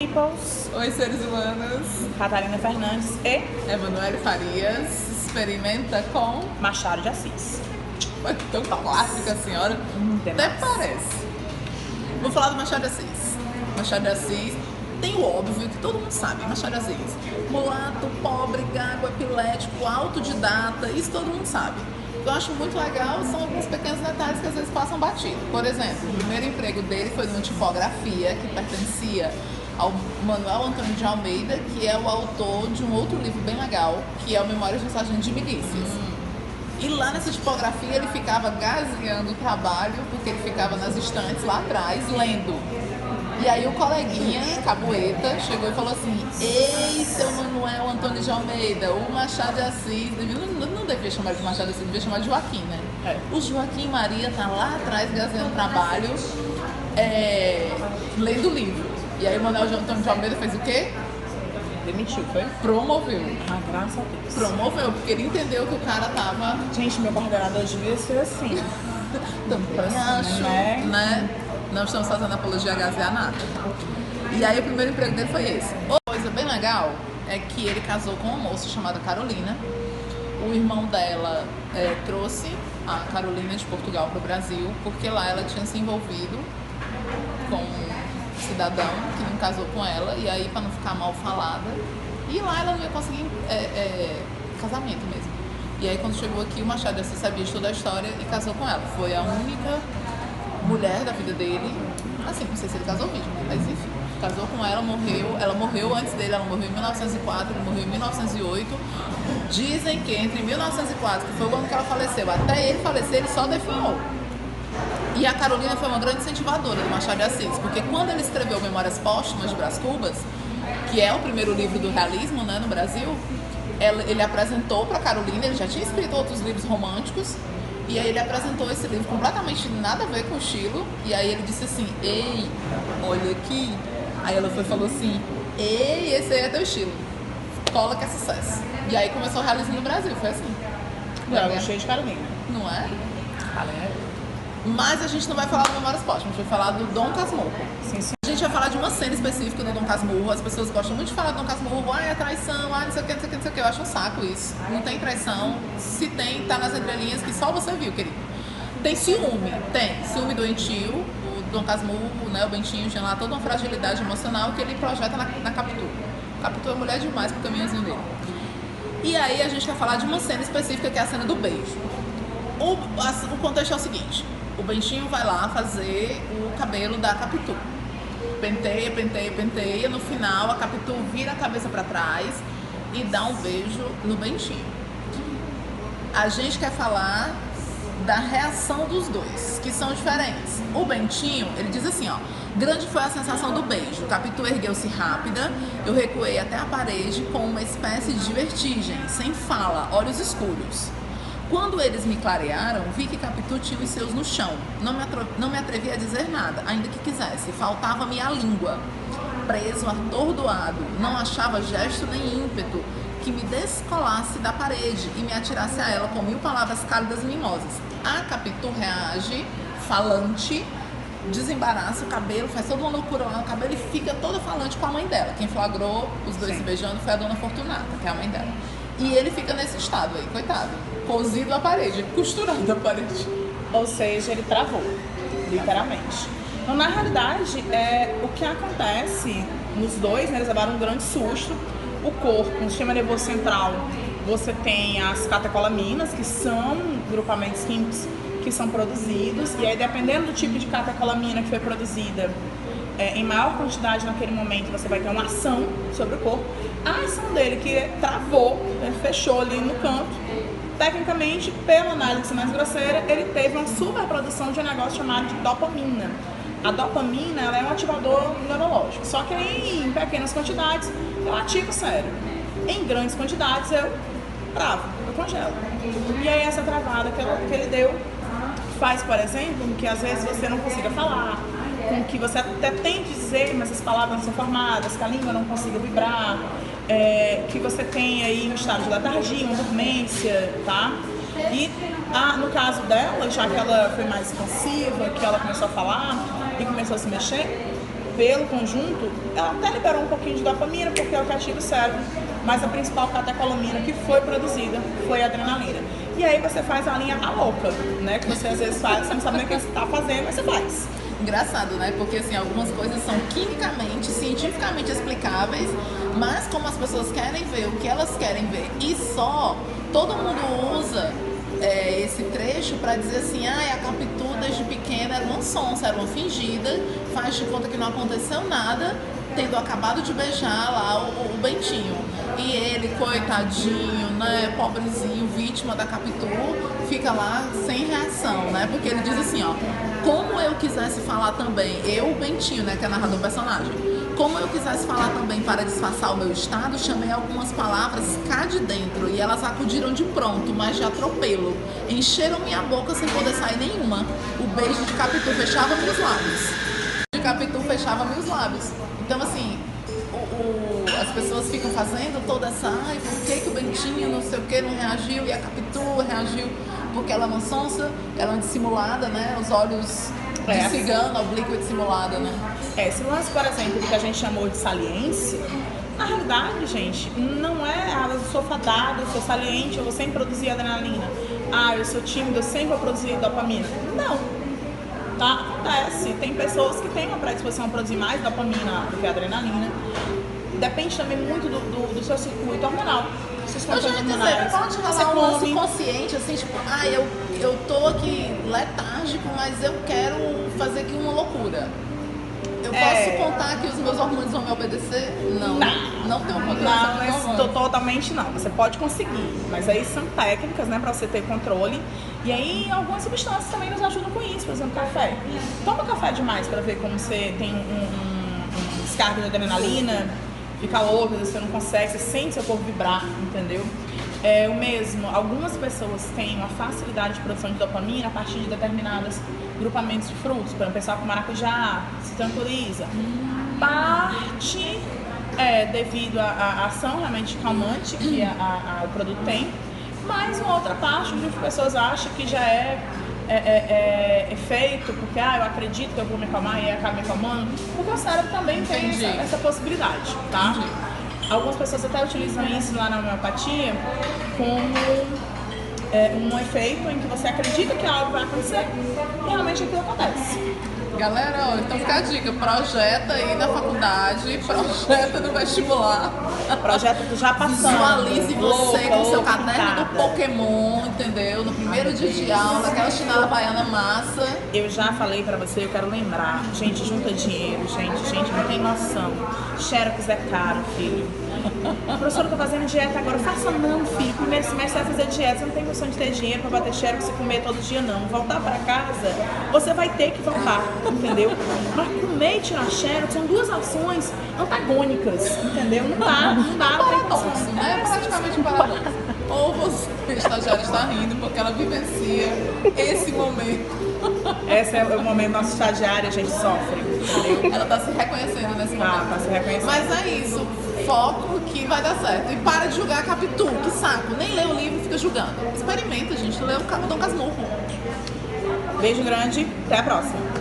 Peoples, Oi, seres humanos. Catarina Fernandes e Emanuele Farias experimenta com... Machado de Assis. É tão clássica a senhora. Até parece. Vou falar do Machado de Assis. Machado de Assis tem o óbvio que todo mundo sabe. Machado de Assis, mulato, pobre, gago, epilético, autodidata, isso todo mundo sabe. O que eu acho muito legal são alguns pequenos detalhes que às vezes passam batido. Por exemplo, o primeiro emprego dele foi numa tipografia que pertencia ao Manuel Antônio de Almeida, que é o autor de um outro livro bem legal, que é o Memórias de um Sargento de Milícias. E lá nessa tipografia ele ficava gazeando o trabalho, porque ele ficava nas estantes lá atrás, lendo. E aí o coleguinha, Cabueta, chegou e falou assim: ei, seu Manuel Antônio de Almeida, o Machado de Assis, não devia chamar de Machado de Assis, devia chamar de Joaquim, né? O Joaquim Maria tá lá atrás gazeando o trabalho, lendo o livro. E aí o Manuel Antônio de Almeida fez o quê? Demitiu, foi? Promoveu. Ah, graças a Deus. Promoveu, porque ele entendeu que o cara tava... Gente, meu coordenador devia ser assim. Também acho, né? Não estamos fazendo apologia a gazear nada. E aí o primeiro emprego dele foi esse. Outra coisa bem legal é que ele casou com uma moça chamada Carolina. O irmão dela trouxe a Carolina de Portugal para o Brasil, porque lá ela tinha se envolvido com um cidadão que não casou com ela, e aí para não ficar mal falada, e lá ela não ia conseguir casamento mesmo. E aí quando chegou aqui, o Machado de Assis sabia de toda a história e casou com ela. Foi a única mulher da vida dele, assim, não sei se ele casou mesmo, mas enfim, casou com ela, morreu. Ela morreu antes dele, ela morreu em 1904, ele morreu em 1908. Dizem que entre 1904, que foi o ano que ela faleceu, até ele falecer, ele só definhou. E a Carolina foi uma grande incentivadora do Machado de Assis, porque quando ele escreveu Memórias Póstumas de Brás Cubas, que é o primeiro livro do realismo, né, no Brasil, ele apresentou para Carolina. Ele já tinha escrito outros livros românticos, e aí ele apresentou esse livro completamente nada a ver com o estilo, e aí ele disse assim: ei, olha aqui. Aí ela falou assim: ei, esse aí é teu estilo, cola que é sucesso. E aí começou o realismo no Brasil, foi assim. Eu gostei de Carolina. Não é? Carolina. Mas a gente não vai falar do Memórias Póstumas, a gente vai falar do Dom Casmurro. Sim, sim. A gente vai falar de uma cena específica do Dom Casmurro. As pessoas gostam muito de falar do Dom Casmurro. É traição, não sei o que, não sei o que, não sei o que. Eu acho um saco isso. Não tem traição. Se tem, tá nas entrelinhas que só você viu, querido. Tem ciúme? Tem. Ciúme doentio. O Dom Casmurro, né, o Bentinho, tinha lá toda uma fragilidade emocional que ele projeta na Capitu. Capitu é mulher demais pro caminhozinho dele. E aí a gente vai falar de uma cena específica, que é a cena do beijo. O contexto é o seguinte: o Bentinho vai lá fazer o cabelo da Capitu. Penteia, penteia, penteia. No final, a Capitu vira a cabeça para trás e dá um beijo no Bentinho. A gente quer falar da reação dos dois, que são diferentes. O Bentinho, ele diz assim, ó: grande foi a sensação do beijo. Capitu ergueu-se rápida, eu recuei até a parede com uma espécie de vertigem, sem fala, olhos escuros. Quando eles me clarearam, vi que Capitu tinha os seus no chão. Não me atrevi a dizer nada, ainda que quisesse. Faltava-me a língua. Preso, atordoado, não achava gesto nem ímpeto que me descolasse da parede e me atirasse a ela com 1000 palavras cálidas e mimosas. A Capitu reage, falante, desembaraça o cabelo, faz toda uma loucura lá no cabelo e fica toda falante com a mãe dela. Quem flagrou os dois se beijando foi a Dona Fortunata, que é a mãe dela. E ele fica nesse estado aí, coitado, cozido à parede, costurando a parede. Ou seja, ele travou, literalmente. Então, na realidade, o que acontece nos dois, né, eles levaram um grande susto. O corpo, no sistema nervoso central, você tem as catecolaminas, que são grupamentos químicos que são produzidos, e aí, dependendo do tipo de catecolamina que foi produzida, em maior quantidade naquele momento, você vai ter uma ação sobre o corpo. A ação dele, que travou, fechou ali no canto, tecnicamente, pela análise mais grosseira, ele teve uma superprodução de um negócio chamado de dopamina. A dopamina, ela é um ativador neurológico, só que em pequenas quantidades eu ativo o cérebro. Em grandes quantidades eu travo, eu congelo. E aí essa travada que ele deu faz, por exemplo, com que às vezes você não consiga falar, com que você até tente dizer, mas as palavras não são formadas, que a língua não consiga vibrar, que você tem aí um estado de letargia, uma dormência, tá? E no caso dela, já que ela foi mais expansiva, que ela começou a falar e começou a se mexer, pelo conjunto, ela até liberou um pouquinho de dopamina, porque é o que ativa o cérebro, mas a principal catecolamina que foi produzida foi a adrenalina. E aí você faz a linha louca, né? Que você às vezes faz, você não sabe nem o que você está fazendo, mas você faz. Engraçado, né? Porque assim, algumas coisas são quimicamente, cientificamente explicáveis, mas como as pessoas querem ver o que elas querem ver e só, todo mundo usa esse trecho para dizer assim, a Capitu desde pequena era uma sonsa, era uma fingida, faz de conta que não aconteceu nada, tendo acabado de beijar lá o Bentinho. E ele, coitadinho, né, pobrezinho, vítima da Capitu, fica lá sem reação, né? Porque ele diz assim, ó, como eu quisesse falar também, eu, o Bentinho, né, que é narrador personagem, como eu quisesse falar também para disfarçar o meu estado, chamei algumas palavras cá de dentro e elas acudiram de pronto, mas de atropelo. Encheram minha boca sem poder sair nenhuma. O beijo de Capitu fechava meus lábios. De Capitu fechava meus lábios. Então, assim, as pessoas ficam fazendo toda essa, por que o Bentinho não sei o que não reagiu e a Capitu reagiu porque ela é uma sonsa, ela é dissimulada, né? Os olhos de cigana, oblíqua e dissimulada, né? Esse lance, por exemplo, que a gente chamou de saliência, na realidade, gente, não é, eu sou fadada, eu sou saliente, eu vou sempre produzir adrenalina. Eu sou tímida, eu sempre vou produzir dopamina. Não. Tá? Acontece. Tem pessoas que têm uma predisposição a produzir mais dopamina do que adrenalina. Depende também muito do seu circuito hormonal. Eu já ia dizer, pode rolar um lance consciente, assim, tipo, eu tô aqui letárgico, mas eu quero fazer aqui uma loucura. Eu posso contar que os meus hormônios vão me obedecer? Não tem uma controle. Não, totalmente não. Você pode conseguir, mas aí são técnicas, né, pra você ter controle. E aí algumas substâncias também nos ajudam com isso, por exemplo, café. Toma café demais pra ver como você tem um descarga de adrenalina, fica louco, você não consegue, você sente seu corpo vibrar, entendeu? O mesmo, algumas pessoas têm uma facilidade de produção de dopamina a partir de determinados grupamentos de frutos, por exemplo, o pessoal com maracujá se tranquiliza. Parte devido à ação realmente calmante que o produto tem, mas uma outra parte, onde as pessoas acham que já é efeito, porque eu acredito que eu vou me acalmar e acaba me acalmando, porque o cérebro também tem essa possibilidade, tá? Entendi. Algumas pessoas até utilizam isso lá na homeopatia como um efeito em que você acredita que algo vai acontecer e realmente aquilo acontece. Galera, então fica a dica, projeta aí na faculdade, projeta no vestibular. Projeto já passando. Visualize você com o seu caderno do Pokémon, entendeu? No primeiro dia de aula, aquela chinela baiana massa. Eu já falei pra você, eu quero lembrar. Gente, junta dinheiro, gente, não tem noção. Xerox é caro, filho. A professora tá fazendo dieta agora. Faça não, filho. Primeiro semestre você vai fazer dieta. Você não tem condição de ter dinheiro pra bater xerox e comer todo dia, não. Voltar pra casa, você vai ter que voltar, entendeu? Mas comer e tirar xerox são duas ações antagônicas, entendeu? Não dá, não tem Paradoxo, né? É praticamente um paradoxo. Ou você, estagiária, está rindo porque ela vivencia esse momento. Esse é o momento nosso estagiário, a gente sofre, entendeu? Ela tá se reconhecendo nesse momento. Tá se reconhecendo. Mas é isso, foco que vai dar certo. E para de julgar a Capitu, que saco. Nem lê o livro e fica julgando. Experimenta, gente. Lê o Dom Casmurro. Beijo grande, até a próxima.